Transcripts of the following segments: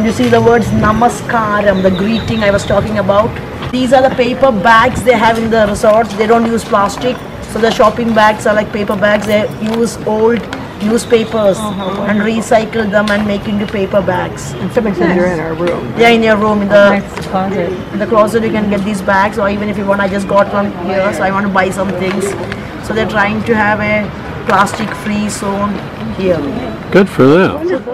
And you see the words Namaskaram, the greeting I was talking about. These are the paper bags they have in the resorts. They don't use plastic. So the shopping bags are like paper bags. They use old newspapers and recycle them and make into paper bags. And somebody said they're in our room. Yeah, in your room, in the Closet. in the closet you can get these bags, or even if you want, I just got one here, so I want to buy some things. So they're trying to have a plastic-free zone here. Good for them.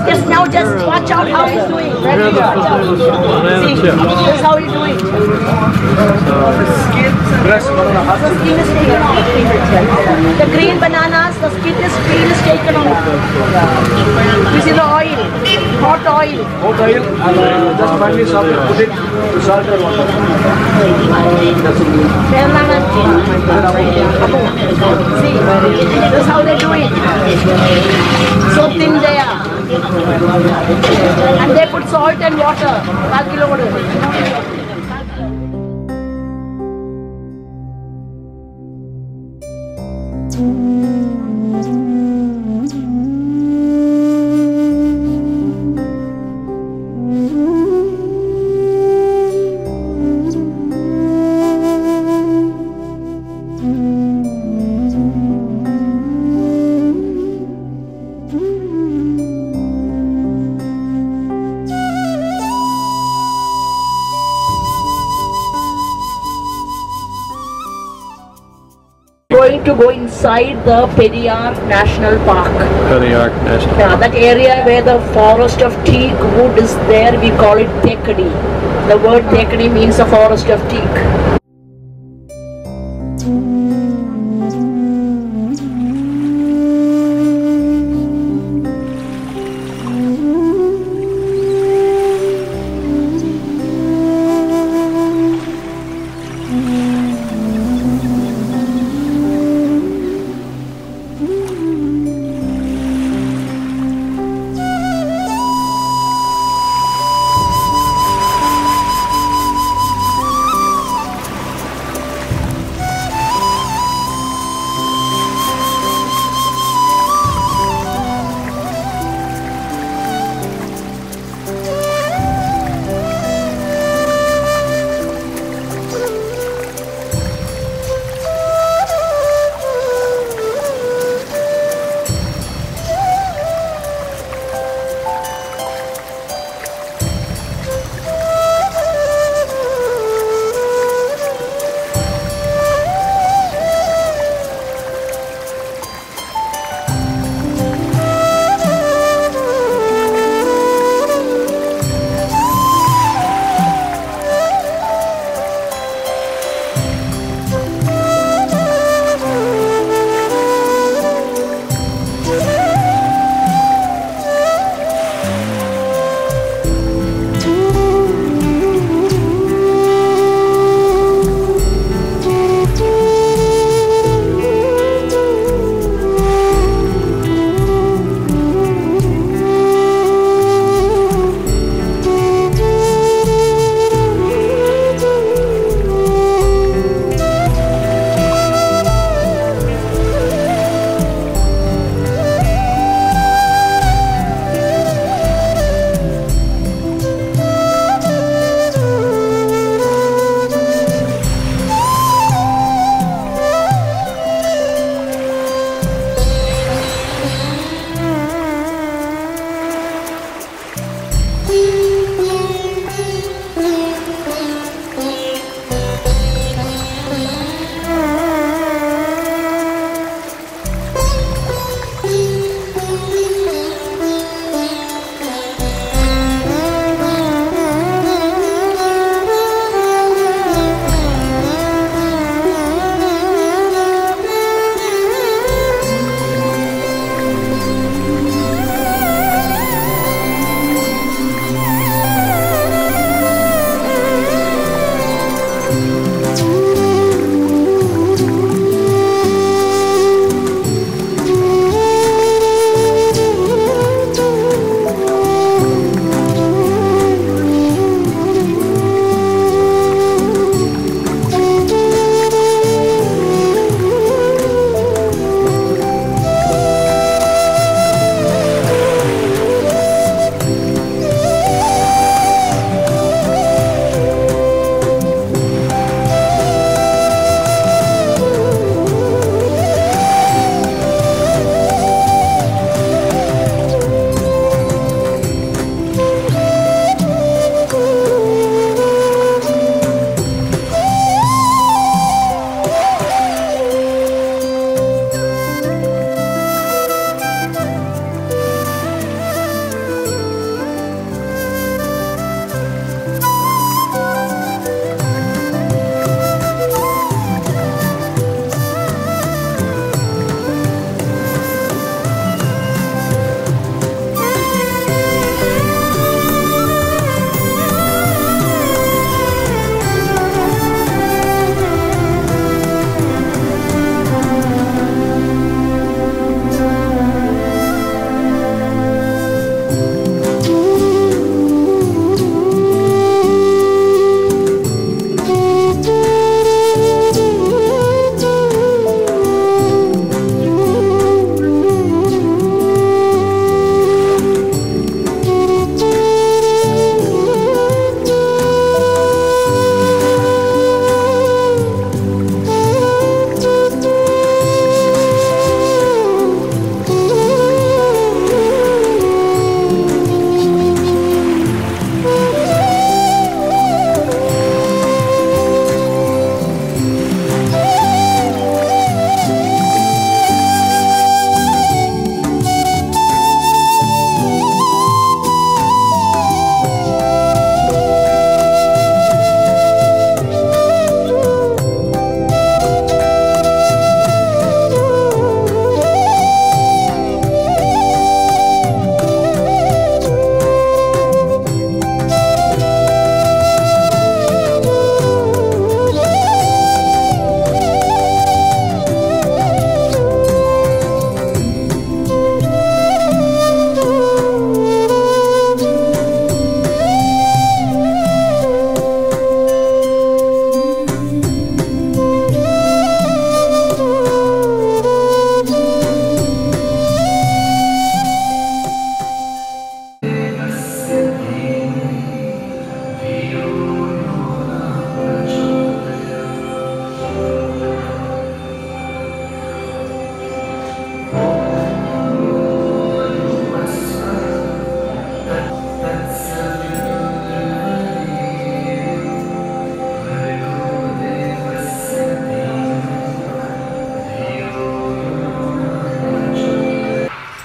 Just now, just watch out how he's doing. Ready? Watch out. See, this is how he's doing. The skin is taken off. The green bananas, the skin is taken off. You see the oil, hot oil. Hot oil, and just finely salt it, put it to salt and water. See, this is how they do it. So thin they are. And they put salt and water. 5 kilo. Going to go inside the Periyar National Park. Periyar National. Yeah, that area where the forest of teak wood is there, we call it Tekadi. The word Tekadi means the forest of teak.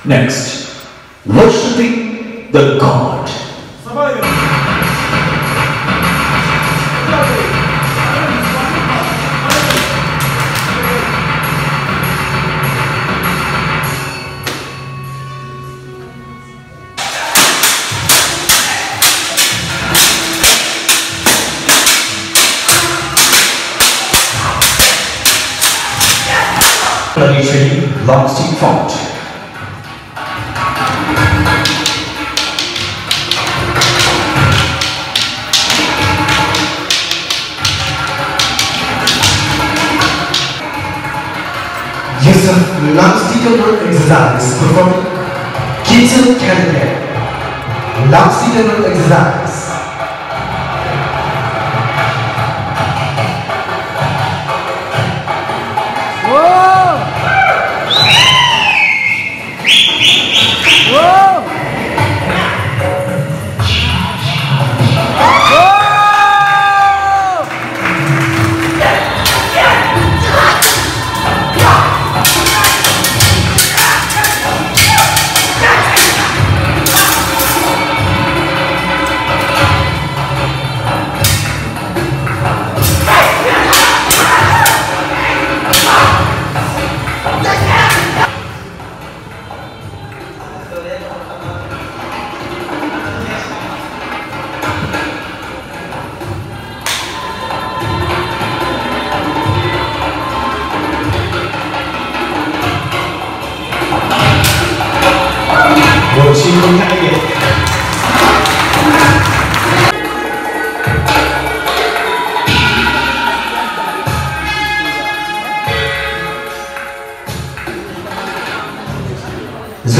Next, worshipping the God. Training long stick font. Use of non-stick exercise performing kitchen calibre. Non-stick exercise.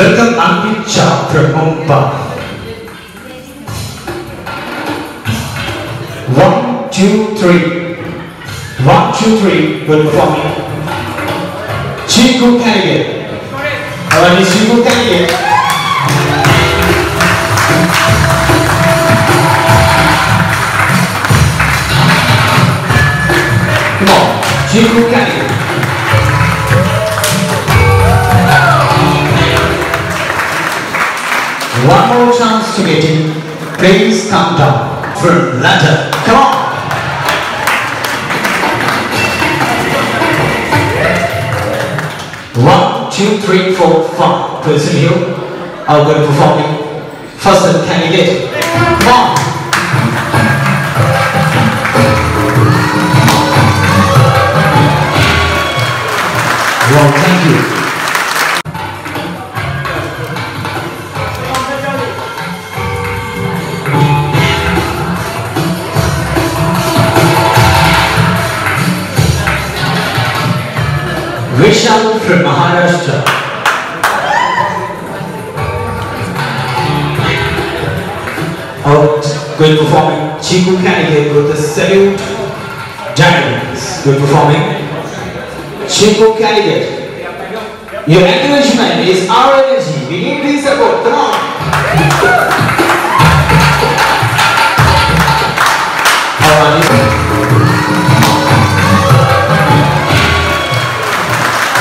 Welcome Ankit Shah from Mumbai. 1, 2, 3. 1, 2, 3. Good performing. Chiku candidate. Alright, Chiku candidate. Come on, Chiku candidate. One more chance to get in. Please come down from ladder. Come on. One, two, three, four, five. Person here. I'm going to performing first candidate. Come on. Well, thank you. Vishal from Maharashtra. Good performing. Chiku candidate with the salute. Diamonds. Good performing. Chiku candidate. Your encouragement is our energy. We need this support. Come on.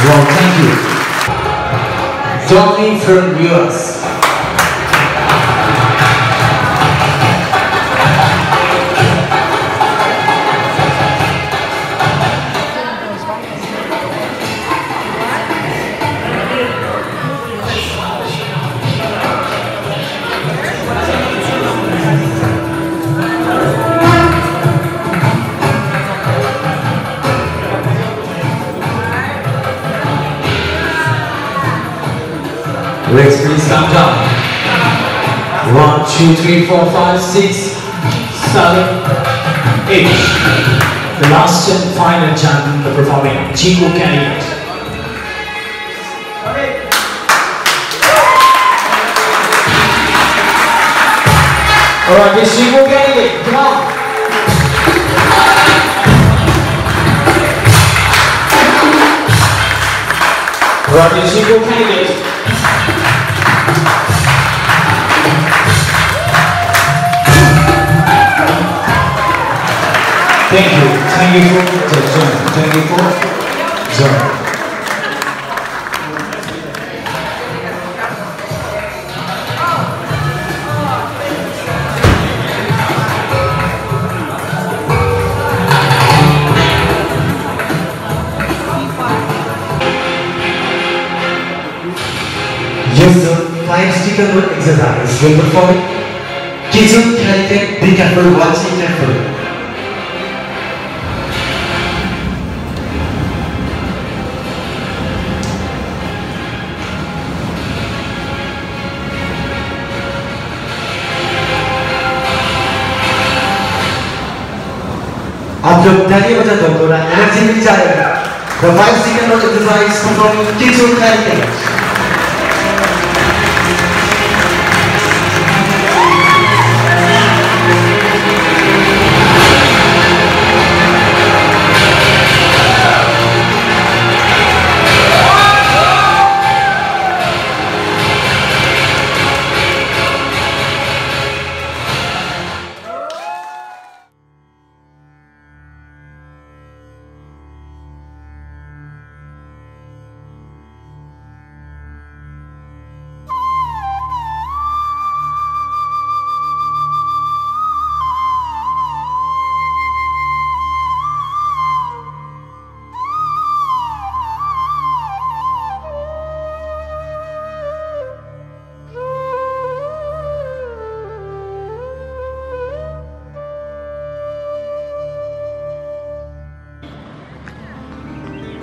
Well, thank you. Tommy from US. Legs please come down. 1, 2, 3, 4, 5, 6, 7, 8. The last and final champion of performing Chiku candidate. Alright, this Chiku candidate, come on. Alright, this Chiku candidate. Thank you. Thank you for the journey. Thank you for journey. use the 5-sticker roll exercise. Will perform it. Kids who carry it, be careful, watch it carefully. आप जब ताली बजा दो तो energy मिल जाएगा। The 5-sticker roll exercise performing kids who carry it.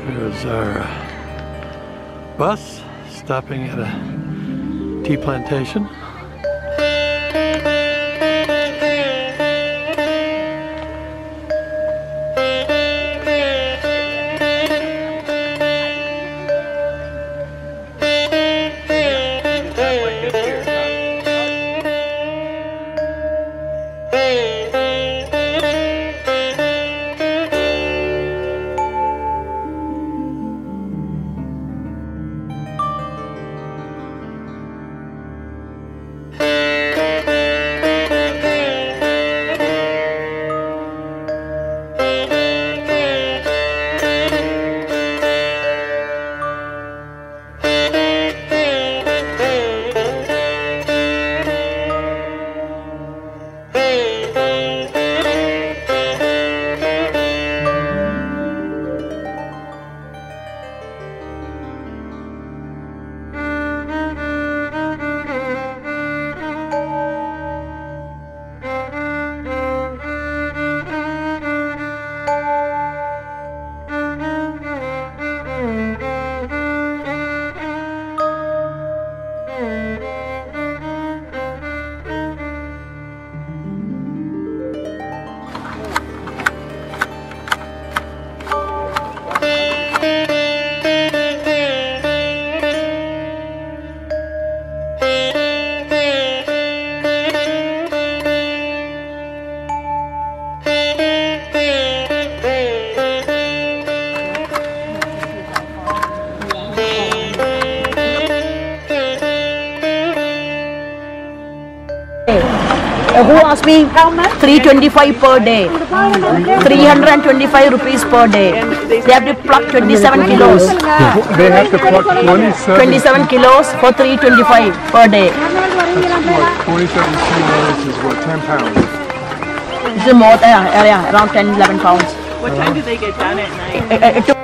There's our bus stopping at a tea plantation. Who asked me? 325 per day. 325 rupees per day. They have to pluck 27 kilos. They have to pluck 27 kilos for 325 per day. That's 27 kilos is what, 10 pounds? This is more, around 10-11 pounds. What time do they get done at night?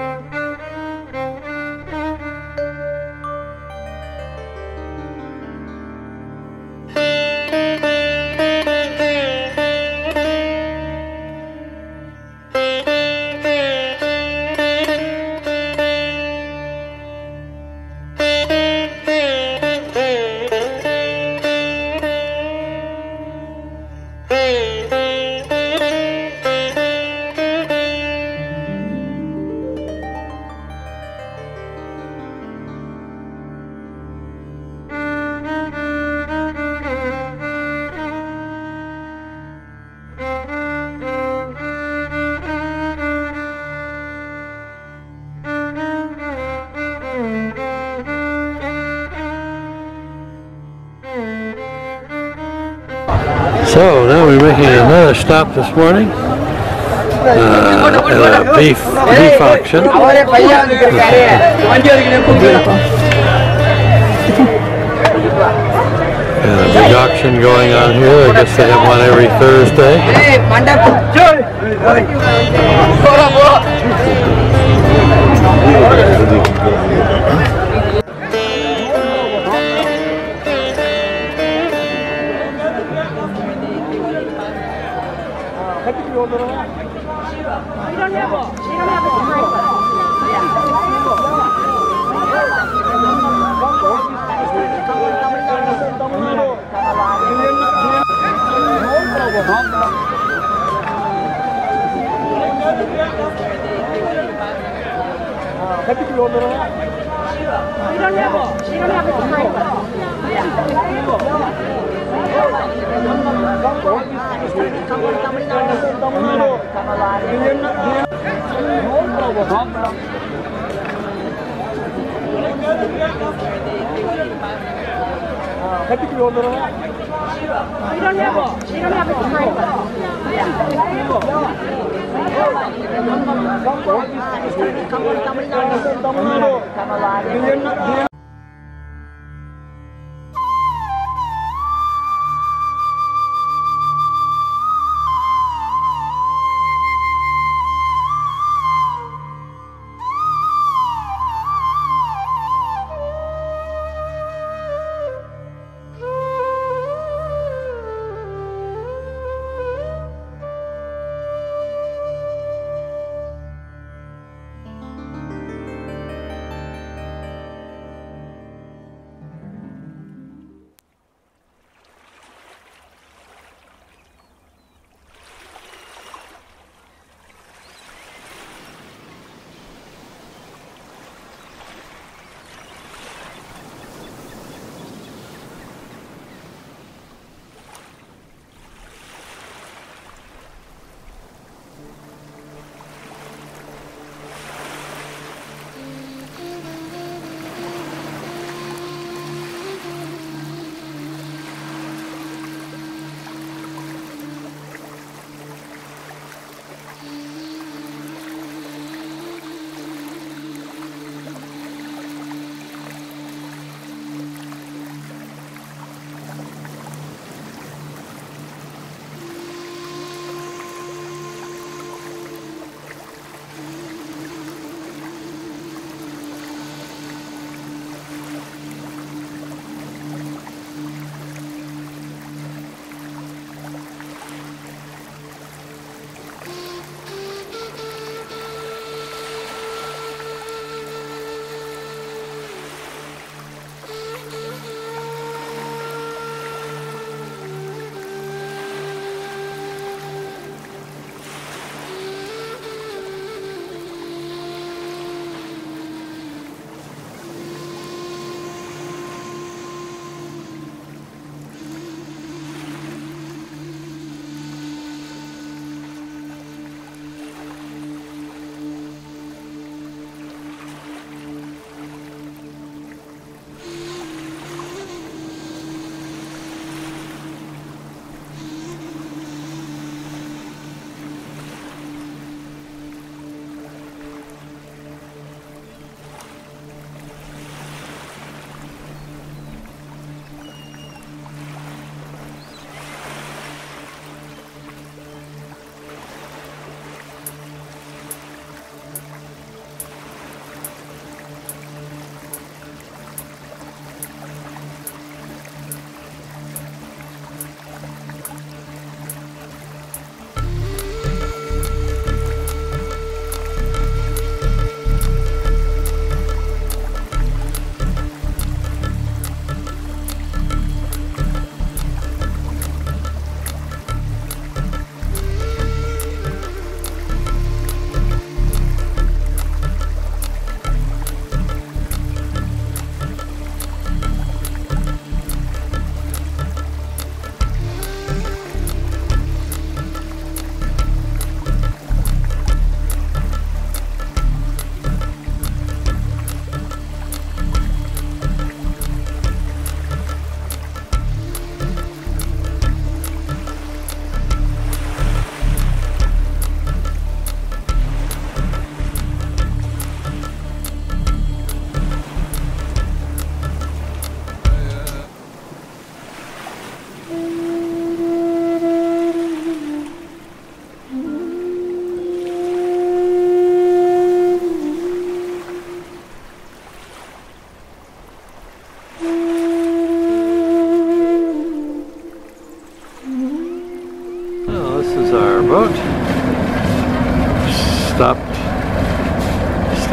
So now we're making another stop this morning at a beef auction. And a big auction going on here. I guess they have one every Thursday.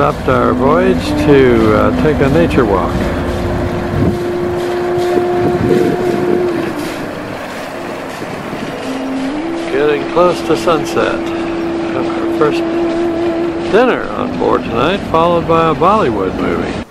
stopped our voyage to take a nature walk. Getting close to sunset. Have our first dinner on board tonight, followed by a Bollywood movie.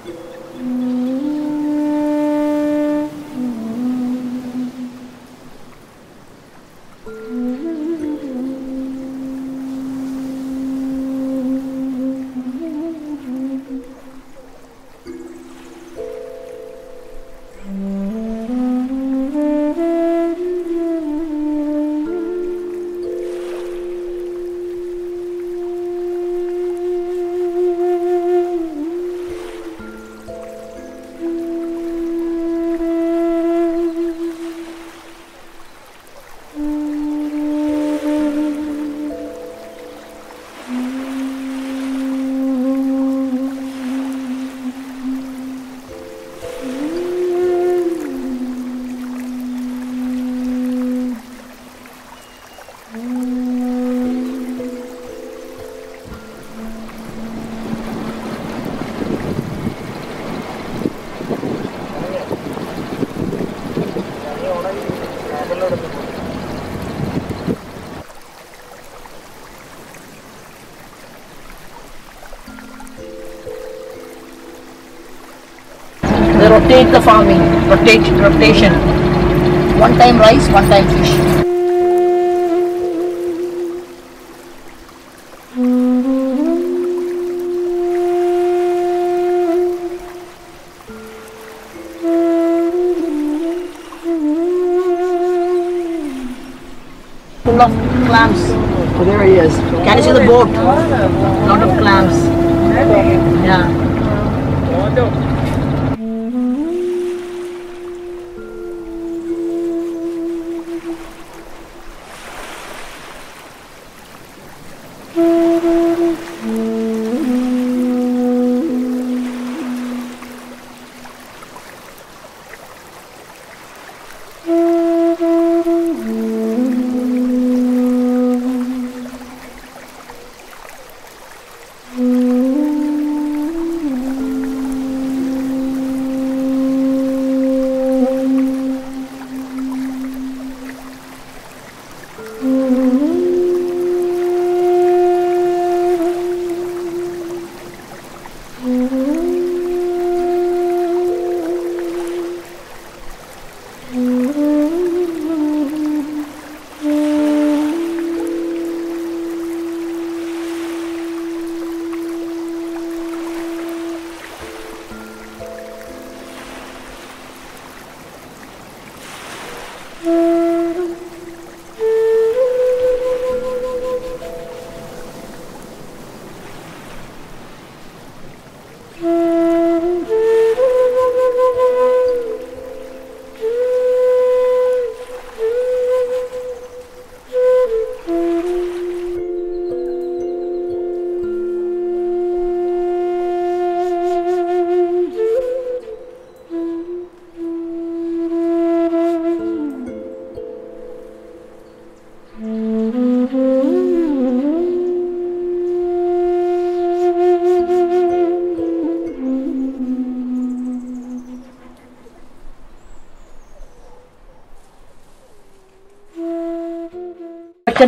They rotate the farming, rotation. One time rice, one time fish. Full of clams. Oh, there he is. Can you see the boat? Lot of clams. Yeah.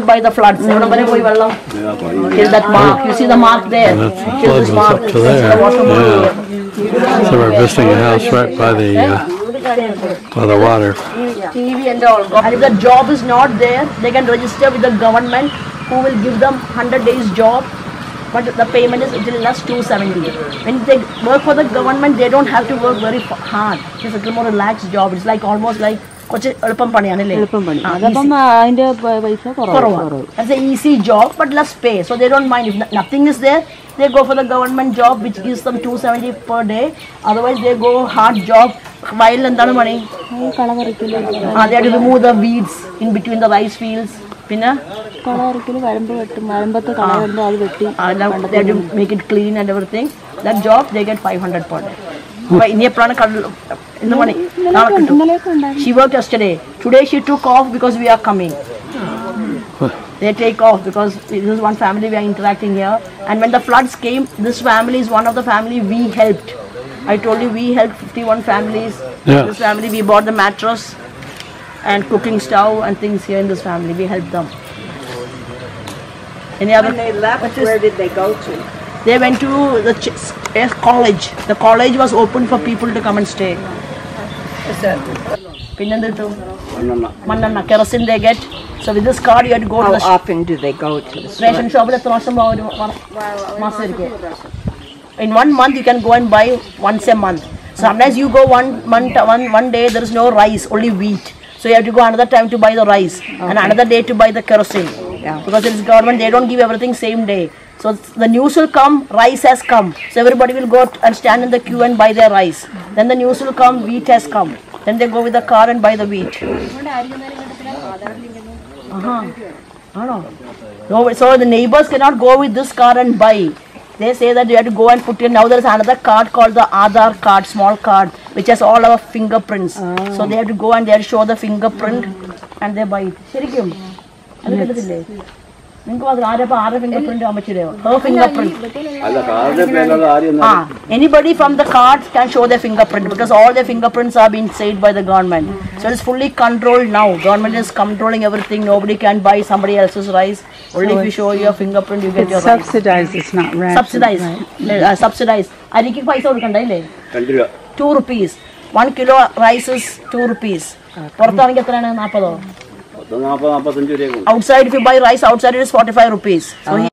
By the floods. Here's that mark. You see the mark there? The flood was up to there. Yeah. So we're visiting a house right by the water. TV and all. And if the job is not there, they can register with the government, who will give them 100 days job. But the payment is until less 270. When they work for the government, they don't have to work very hard. It's a little more relaxed job. It's like almost like that's an easy job but less pay, so they don't mind if nothing is there. They go for the government job which gives them 270 per day. Otherwise they go hard job while and money. They have to remove the weeds in between the rice fields. They have to make it clean and everything. That job they get 500 per day. In the morning. She worked yesterday. Today she took off because we are coming. They take off because this is one family we are interacting here. And when the floods came, this family is one of the family we helped. I told you we helped 51 families. Yeah. This family, we bought the mattress and cooking stove and things here in this family. We helped them. Any other? When they left, where did they go to? They went to the college. The college was open for people to come and stay. Manana, kerosene they get. So with this card you have to go to the How often do they go to the ration shop. In 1 month you can go and buy once a month. Sometimes you go one day there is no rice, only wheat. So you have to go another time to buy the rice and another day to buy the kerosene. Yeah. Because it is government, they don't give everything same day. So the news will come, rice has come. So everybody will go and stand in the queue and buy their rice. Then the news will come, wheat has come. Then they go with the car and buy the wheat. No, so the neighbors cannot go with this car and buy. They say that you have to go and put in. Now there is another card called the Aadhaar card, small card, which has all our fingerprints. So they have to go and they have to show the fingerprint and they buy it. Shirikum. Her fingerprint. Anybody from the card can show their fingerprint because all their fingerprints are being saved by the government. So it's fully controlled now. Government is controlling everything. Nobody can buy somebody else's rice. Only if you show your fingerprint, you get your rice. Subsidized, it's not ration. Subsidized. Subsidized. I think paisa 2 rupees. 1 kilo rice is 2 rupees. Outside, if you buy rice outside, it is 45 rupees. So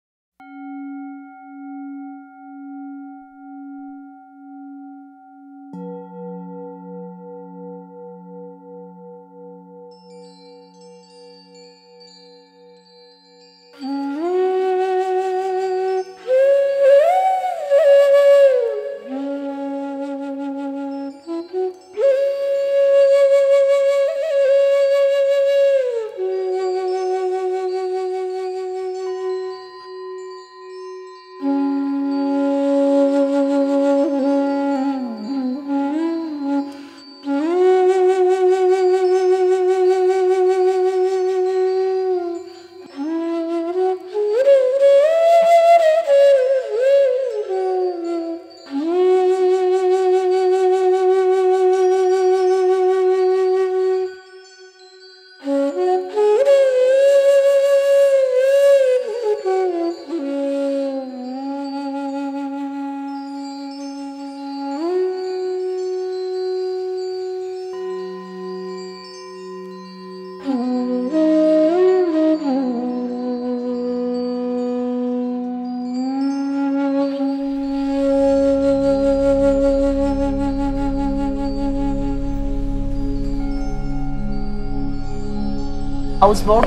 houseboat.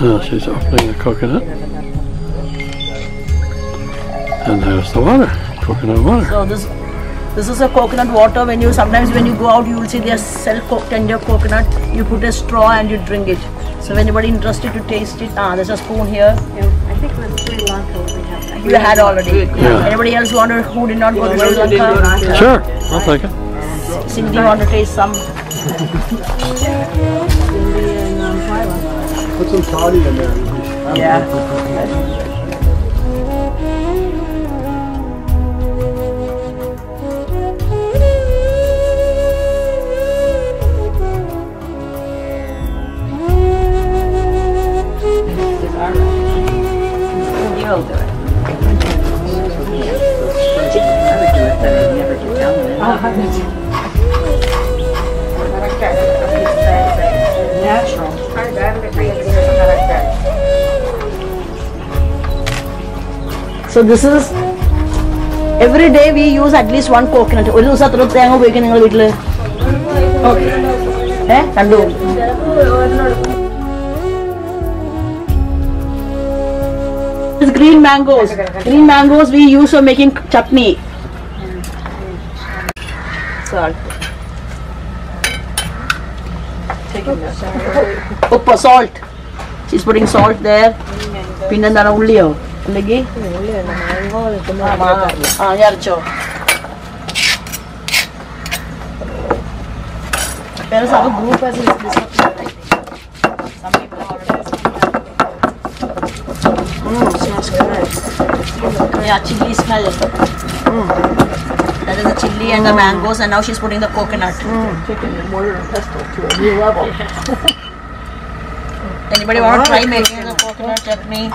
Oh, she's opening the coconut. And there's the water, coconut water. So this is a coconut water. When you sometimes when you go out, you will see they sell tender coconut. You put a straw and you drink it. So if anybody interested to taste it, there's a spoon here. I think with Sri Lanka we have. You had already. Yeah. Anybody else who did not go to Sri Lanka? Sure, I'll take it. Cindy want to taste some? Put some toddy in there. Yeah. You'll do it. I would do it, but I never do tell them. Natural. So this is every day we use at least one coconut. ഒരു ദിവസം എത്ര തേങ്ങ ഉപയോഗിക്കും നിങ്ങൾ വീട്ടില്? കണ്ടു. Green mangoes. Green mangoes we use for making chutney. Salt. Salt. She's putting salt there. Pinna nara ulliyo. Lagi? Yarcho. There is our group as this. Some people are already. Smells good. Yeah, chili smell. That is the chili and the mangoes, and now she's putting the coconut. Taking the mortar and pestle to a new level. Anybody want to try making the coconut chutney?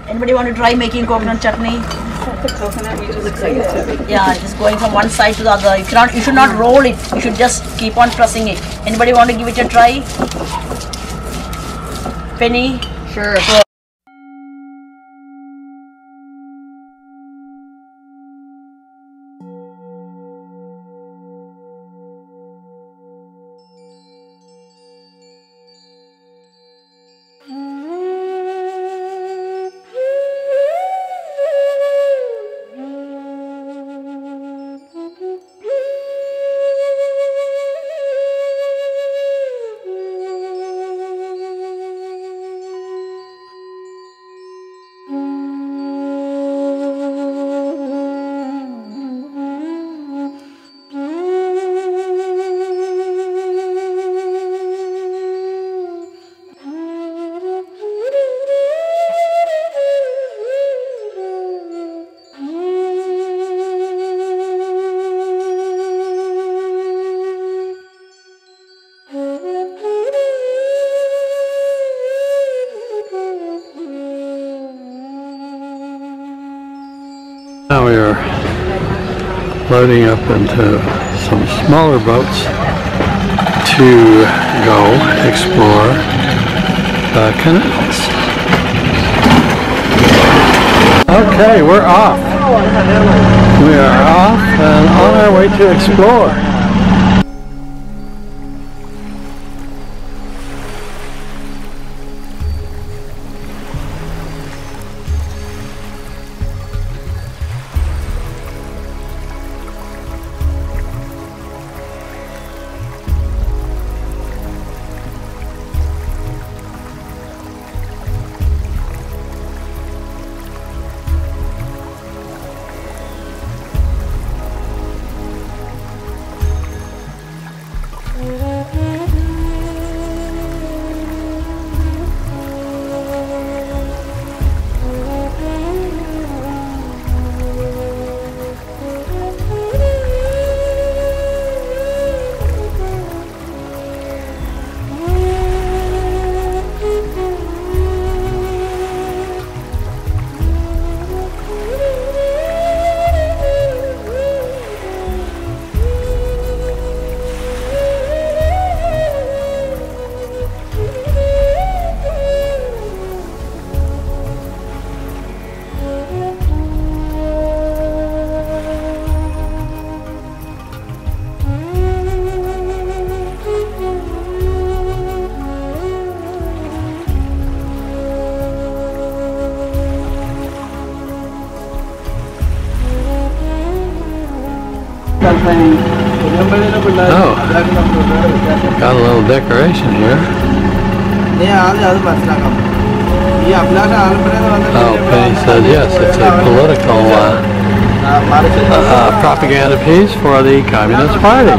Anybody want to try making coconut chutney? The coconut, you just excited to me. Yeah, just going from one side to the other. You should not roll it. You should just keep on pressing it. Anybody want to give it a try? Penny? Sure. Now we are loading up into some smaller boats to go explore the canals. Okay, we're off. We are off and on our way to explore. Oh, got a little decoration here. Oh, Penny said yes, it's a political propaganda piece for the Communist Party.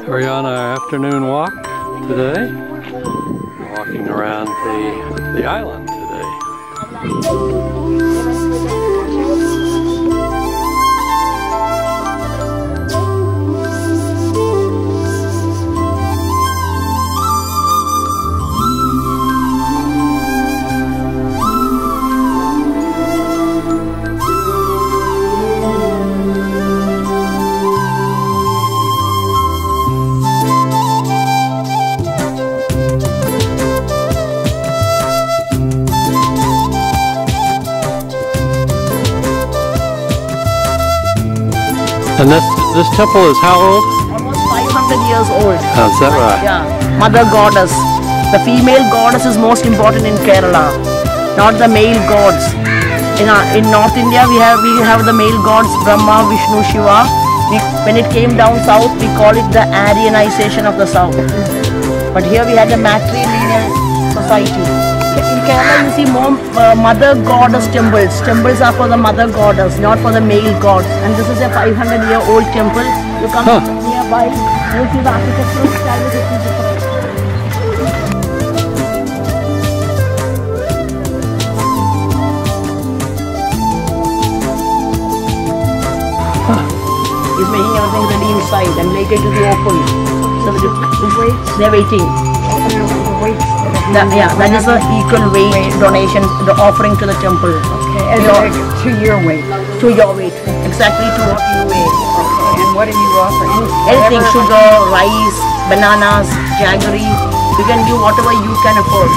We're on our afternoon walk today. Walking around the island today. And this temple is how old? Almost 500 years old. Is that right? Yeah. Mother goddess. The female goddess is most important in Kerala, not the male gods. In North India, we have the male gods Brahma, Vishnu, Shiva. When it came down south, we call it the Aryanization of the south. But here we had a matrilineal society. In Kerala, you see more mother goddess temples. Temples are for the mother goddess, not for the male gods. And this is a 500-year-old temple. You come nearby, you see the architectural style is different. He's making everything ready inside and later it will be open. So they're waiting. That is the equal weight donation, the offering to the temple. Okay, and to your weight. To your weight, exactly to what you weigh. Okay, and what are you offering? Anything, sugar, rice, bananas, jaggery. You can do whatever you can afford.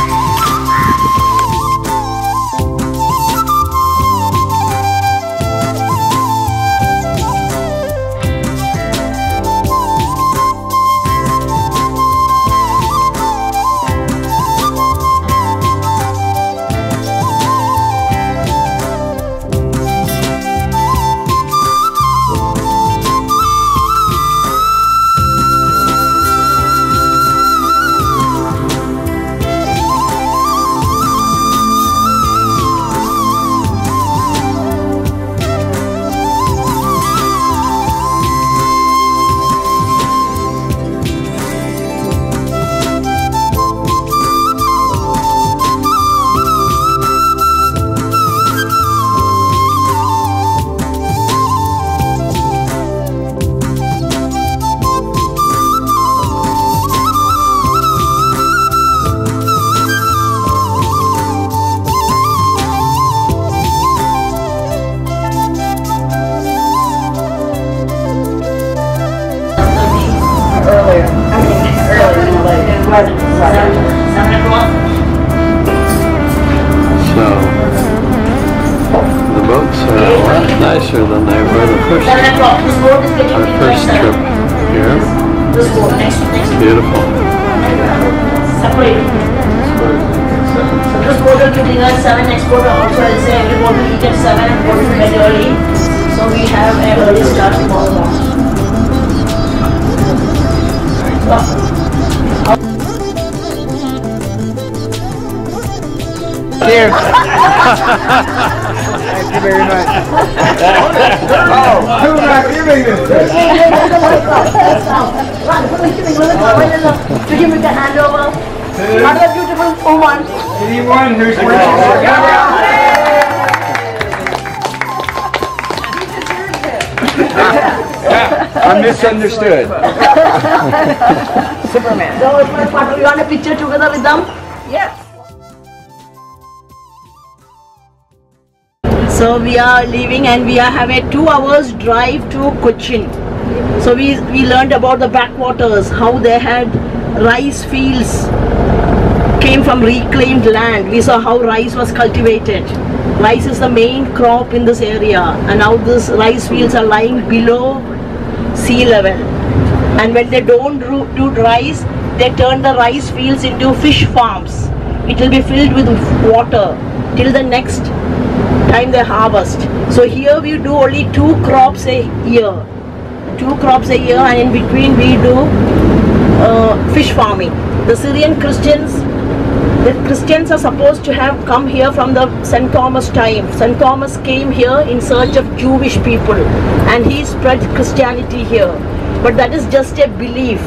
So, the boats are a lot nicer than they were the first our first trip here. Beautiful. This boat will be bringing us 7, next boat also I'll say every boat will eat at 7 and boat will be very early. So we have an early start tomorrow. Cheers. Thank you very much. Oh, who's not giving this to us? To give me the handover. What a beautiful woman. Anyone who's I'm misunderstood. Superman. So, you want a picture together with them? Yes. So we are leaving and we have a 2 hours drive to Cochin. So we learned about the backwaters, how they had rice fields came from reclaimed land. We saw how rice was cultivated. Rice is the main crop in this area, and now these rice fields are lying below sea level. And when they don't do rice, they turn the rice fields into fish farms. It will be filled with water till the next time they harvest. So here we do only 2 crops a year. 2 crops a year, and in between we do fish farming. The Syrian Christians, the Christians are supposed to have come here from the St. Thomas time. St. Thomas came here in search of Jewish people and he spread Christianity here. But that is just a belief.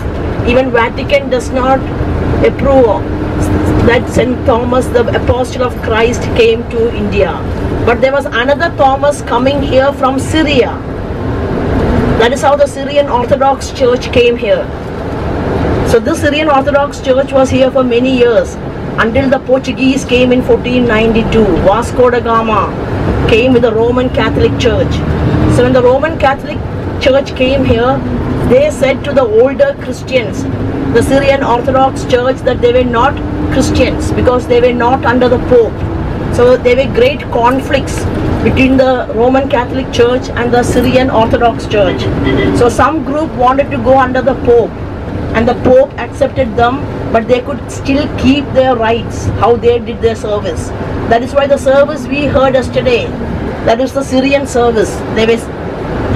Even Vatican does not approve that St. Thomas, the apostle of Christ, came to India. But there was another Thomas coming here from Syria. That is how the Syrian Orthodox Church came here. So this Syrian Orthodox Church was here for many years until the Portuguese came in 1492. Vasco da Gama came with the Roman Catholic Church. So when the Roman Catholic Church came here, they said to the older Christians, the Syrian Orthodox Church, that they were not Christians because they were not under the Pope. So there were great conflicts between the Roman Catholic Church and the Syrian Orthodox Church. So some group wanted to go under the Pope, and the Pope accepted them, but they could still keep their rights, how they did their service. That is why the service we heard yesterday, that is the Syrian service they were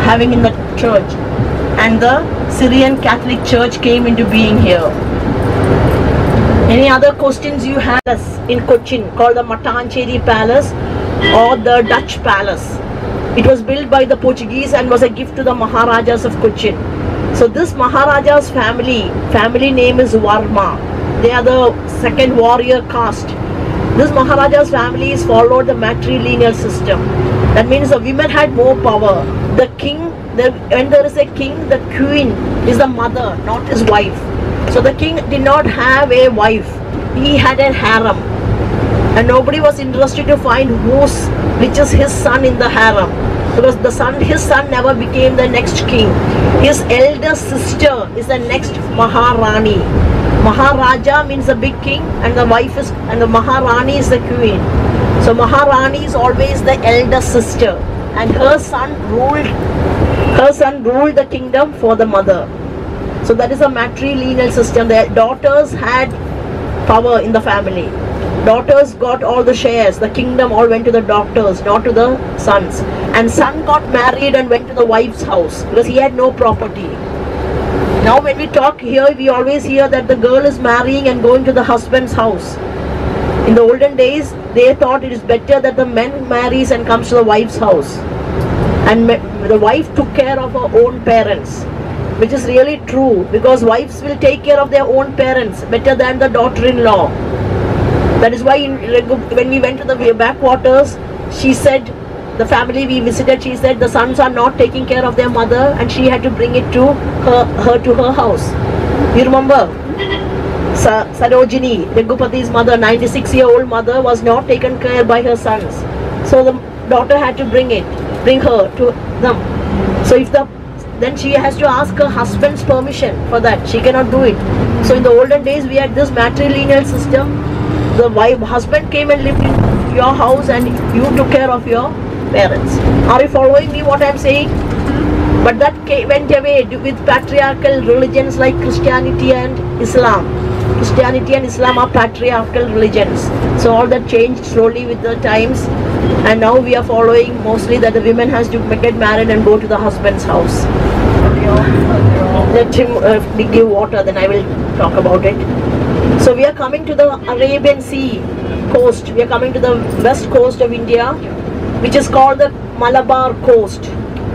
having in the church. And the Syrian Catholic Church came into being here. Any other questions you have in Cochin, called the Matancheri Palace or the Dutch Palace? It was built by the Portuguese and was a gift to the Maharajas of Cochin. So this Maharaja's family name is Varma. They are the second warrior caste. This Maharaja's family is followed the matrilineal system. That means the women had more power. The king, when there is a king, the queen is the mother, not his wife. So the king did not have a wife. He had a harem. And nobody was interested to find which is his son in the harem. Because his son never became the next king. His elder sister is the next Maharani. Maharaja means the big king, and the Maharani is the queen. So Maharani is always the elder sister, and her son ruled the kingdom for the mother. So that is a matrilineal system. Their daughters had power in the family. Daughters got all the shares. The kingdom all went to the daughters, not to the sons. And son got married and went to the wife's house because he had no property. Now when we talk here, we always hear that the girl is marrying and going to the husband's house. In the olden days, they thought it is better that the man marries and comes to the wife's house. And the wife took care of her own parents, which is really true, because wives will take care of their own parents better than the daughter-in-law. That is why when we went to the backwaters, she said, the family we visited, she said the sons are not taking care of their mother, and she had to bring it to her house. You remember? Sarojini, Raghupati's mother, 96-year-old mother, was not taken care by her sons. So the daughter had to bring her to them. So then she has to ask her husband's permission for that. She cannot do it. So in the olden days, we had this matrilineal system. The husband came and lived in your house and you took care of your parents. Are you following me what I am saying? But that went away with patriarchal religions like Christianity and Islam. Christianity and Islam are patriarchal religions. So all that changed slowly with the times, and now we are following mostly that the women has to get married and go to the husband's house. Let him give water, then I will talk about it. So we are coming to the Arabian Sea coast. We are coming to the west coast of India, which is called the Malabar coast.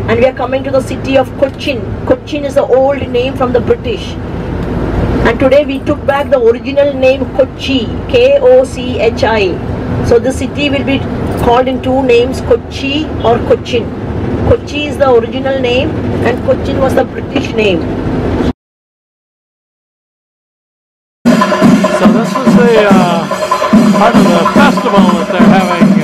And we are coming to the city of Cochin. Cochin is the old name from the British. And today we took back the original name Kochi, K-O-C-H-I. So the city will be called in two names, Kochi or Cochin. Kochi is the original name and Cochin was the British name. So this is the part of the festival that they're having.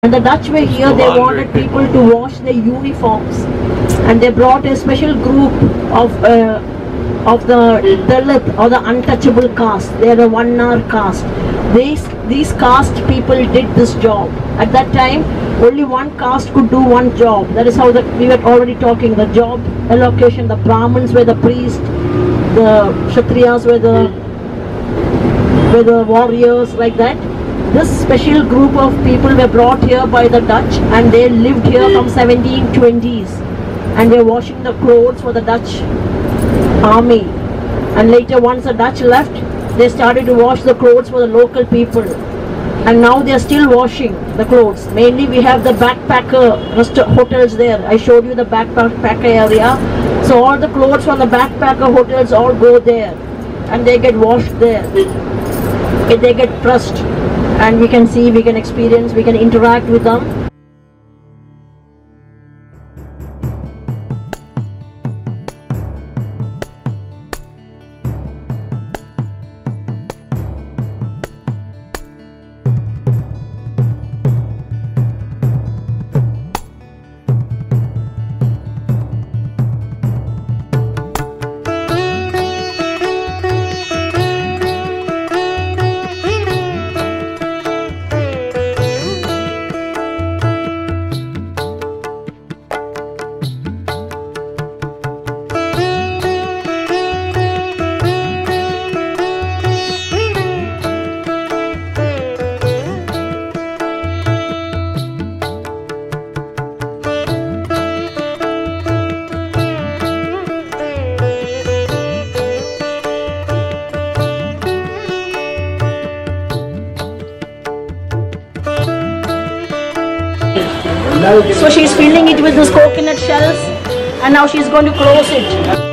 And the Dutch were here, they wanted people to wash their uniforms. And they brought a special group of the Dalit or the untouchable caste. They are the 1-hour caste. These caste people did this job. At that time, only one caste could do one job. That is how we were already talking. The job allocation, the Brahmins were the priests, the Kshatriyas were the warriors, like that. This special group of people were brought here by the Dutch, and they lived here from 1720s. And they were washing the clothes for the Dutch army. And later, once the Dutch left, they started to wash the clothes for the local people. And now they are still washing the clothes. Mainly we have the backpacker hotels there. I showed you the backpacker area. So all the clothes from the backpacker hotels all go there. And they get washed there. They get pressed. And we can see, we can experience, we can interact with them. So she's filling it with those coconut shells, and now she's going to close it.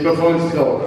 befundskål.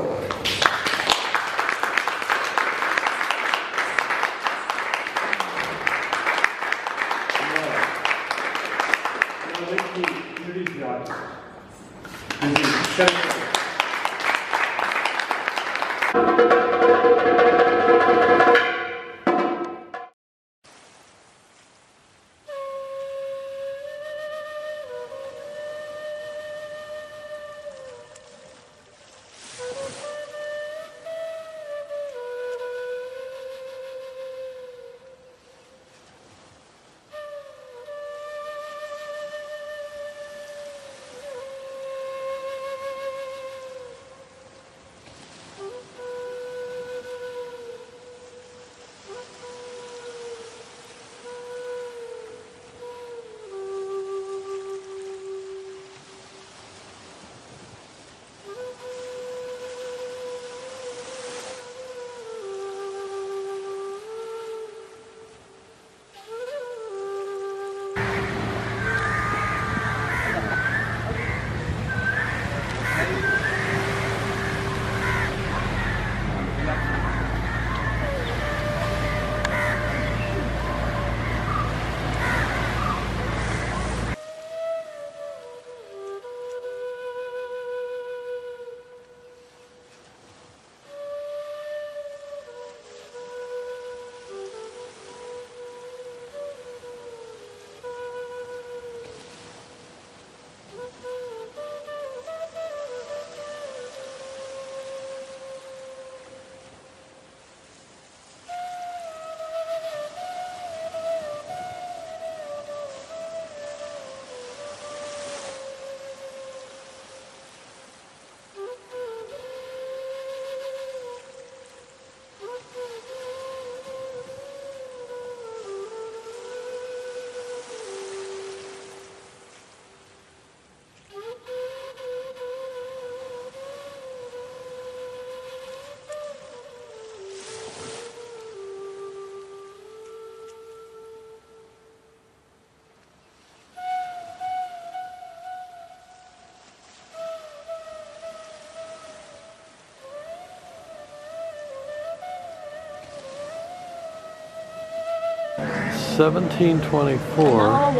(1724)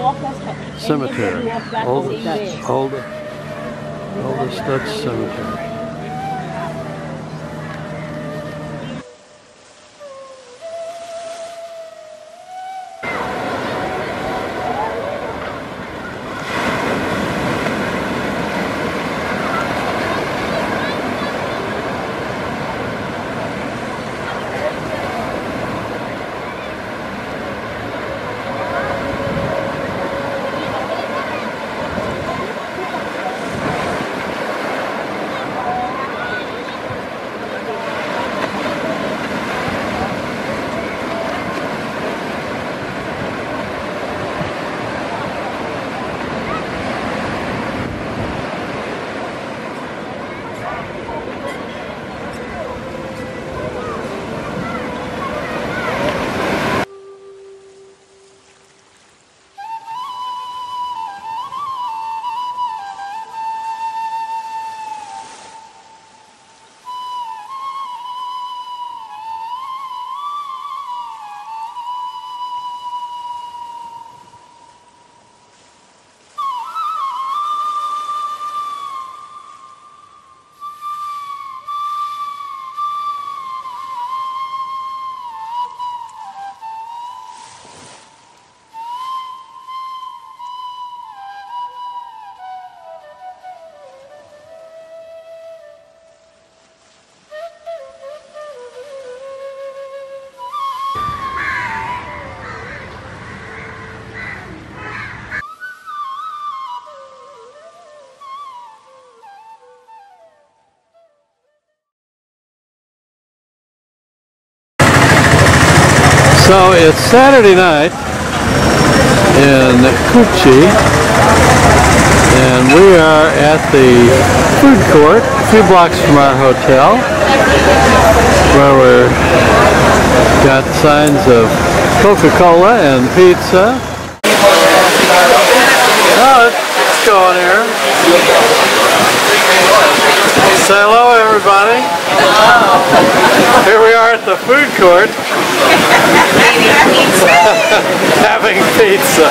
cemetery. Oldest Dutch cemetery. So it's Saturday night in Cucci, and we are at the food court a few blocks from our hotel, where we've got signs of Coca-Cola and pizza. Oh, it's going here. Say hello, everybody. Here we are at the food court. Having pizza.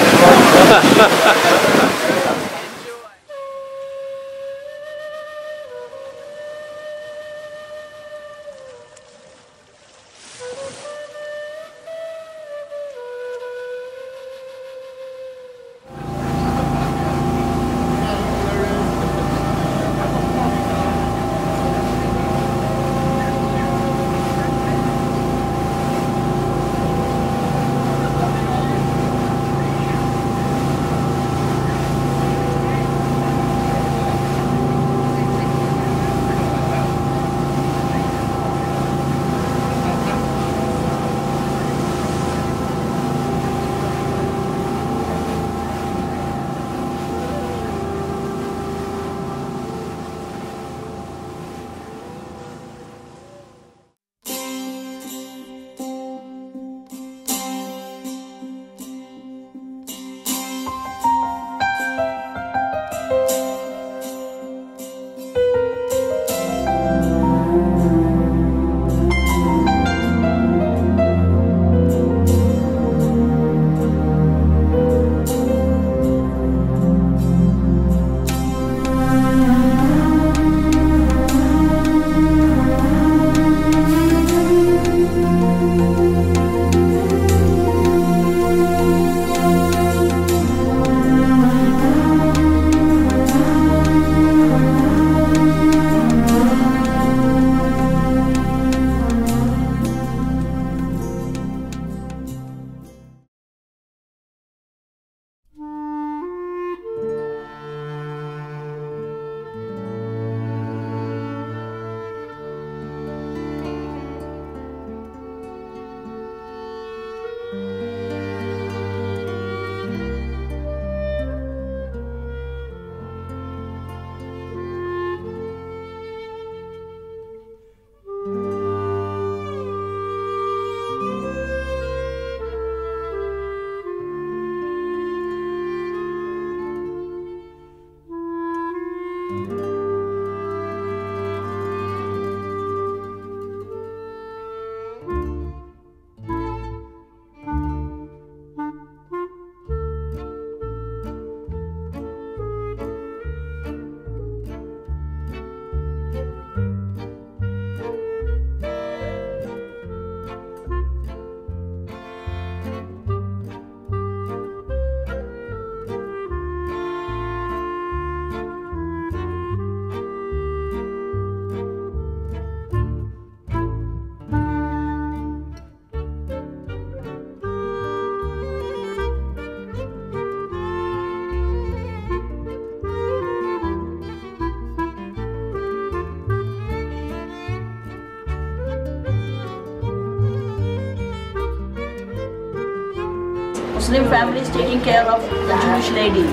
Muslim family is taking care of the Jewish lady.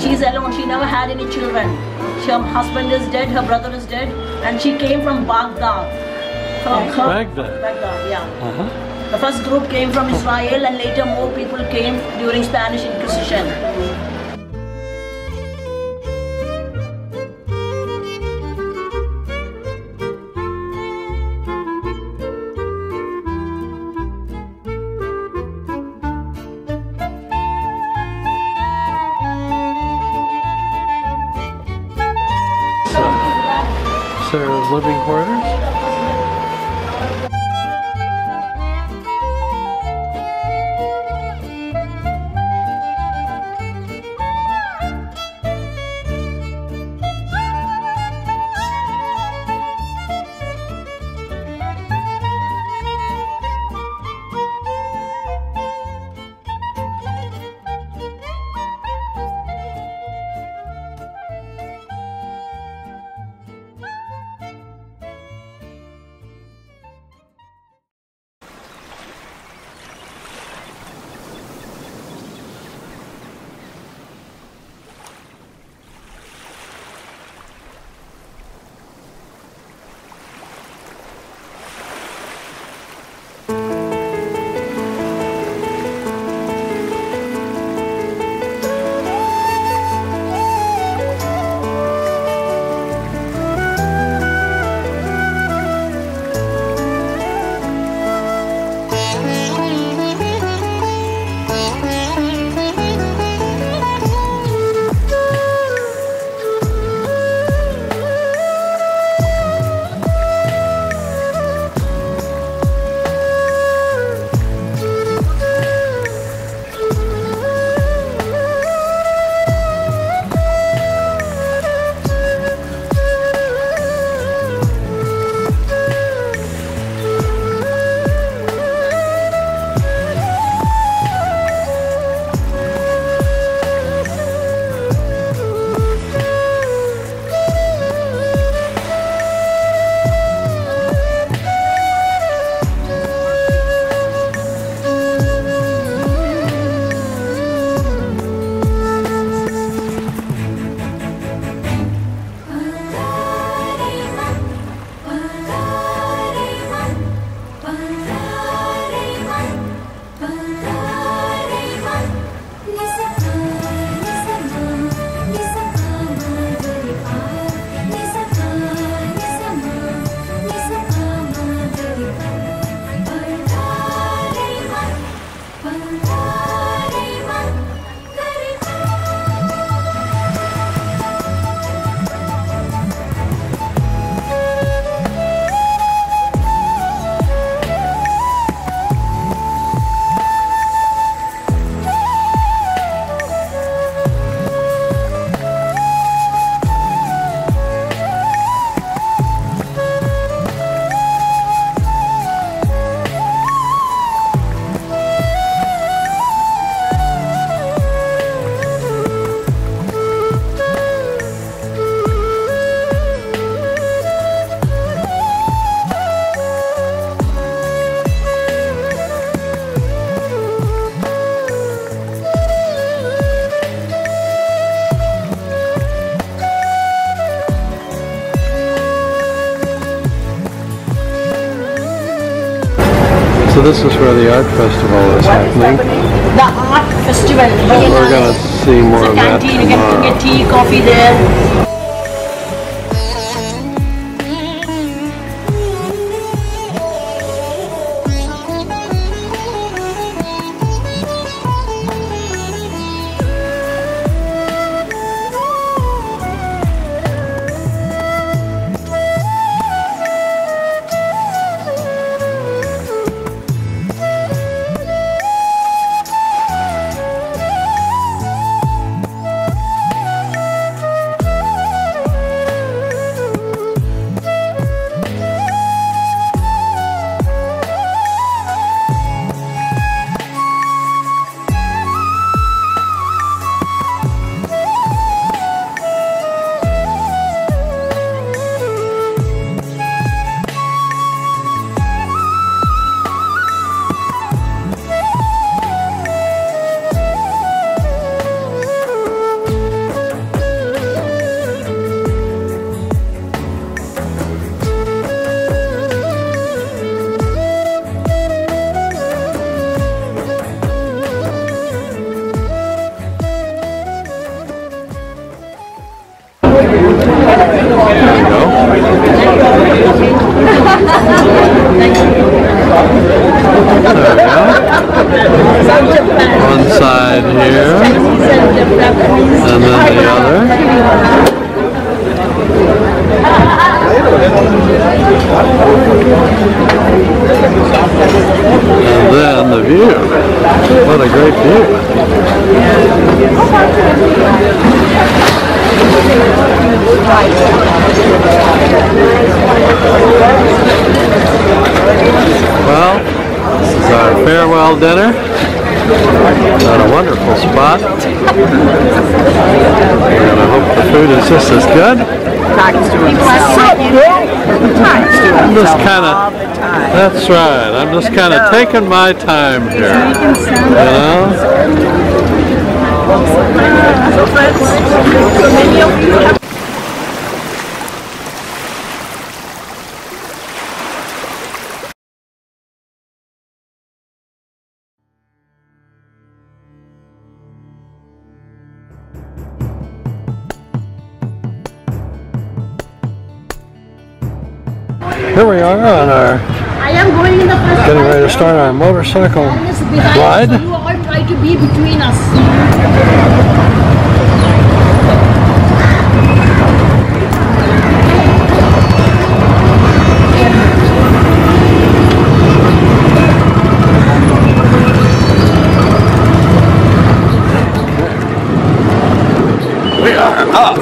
She's alone, she never had any children. Her husband is dead, her brother is dead, and she came from Baghdad. Baghdad, yeah. The first group came from Israel and later more people came during Spanish Inquisition. Their living quarters. So this is where the art festival is happening. The art festival. We're going to see more of that Canteen, you get to tomorrow. get tea, coffee there. One side here, and then the other. And then the view. What a great view. Well, this is our farewell dinner at a wonderful spot. And I hope the food is just as good. I'm just kind of, that's right, I'm just kind of taking my time here, you know? Here we are on our, I am going in the first getting ready to start our motorcycle ride. You all try to be between us. We are off.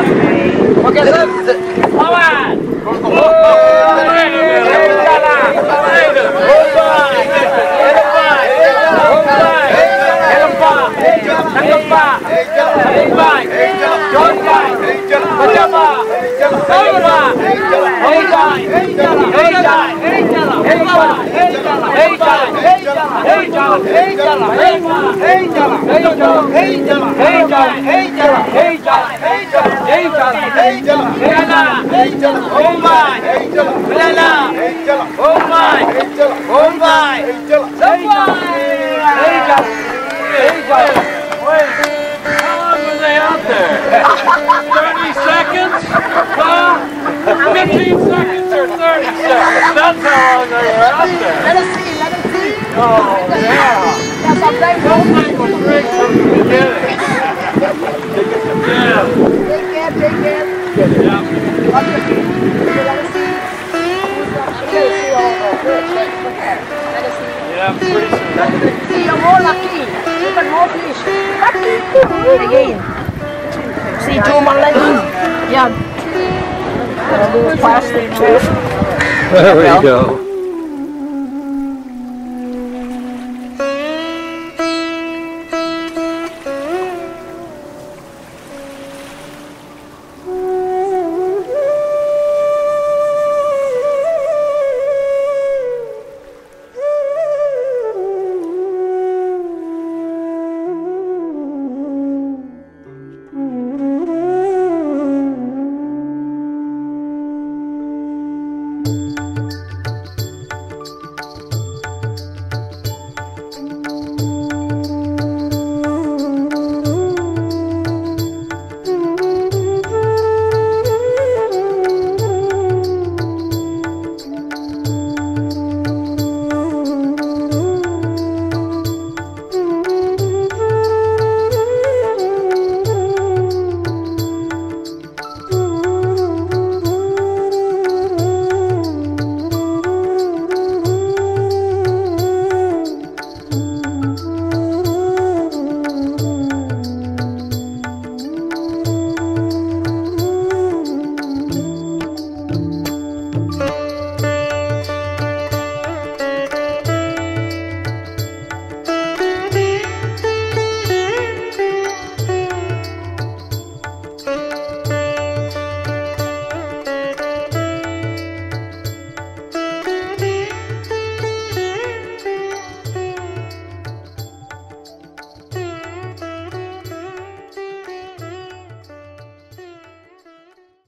Okay, come on. How long were they out there? 30 seconds? 15 seconds or 30 seconds? That's how long they were out there. Let us see, let us see. Oh, yeah. That's a big Those things were great from the beginning. Yeah. Take care, take care. Yeah. Let us see. Let us see. Let us see all the good. Let us see. Yeah, pretty soon. See, you're more lucky. Even more fish. Again. See, two more legs. Yeah. Plastic too. There we go.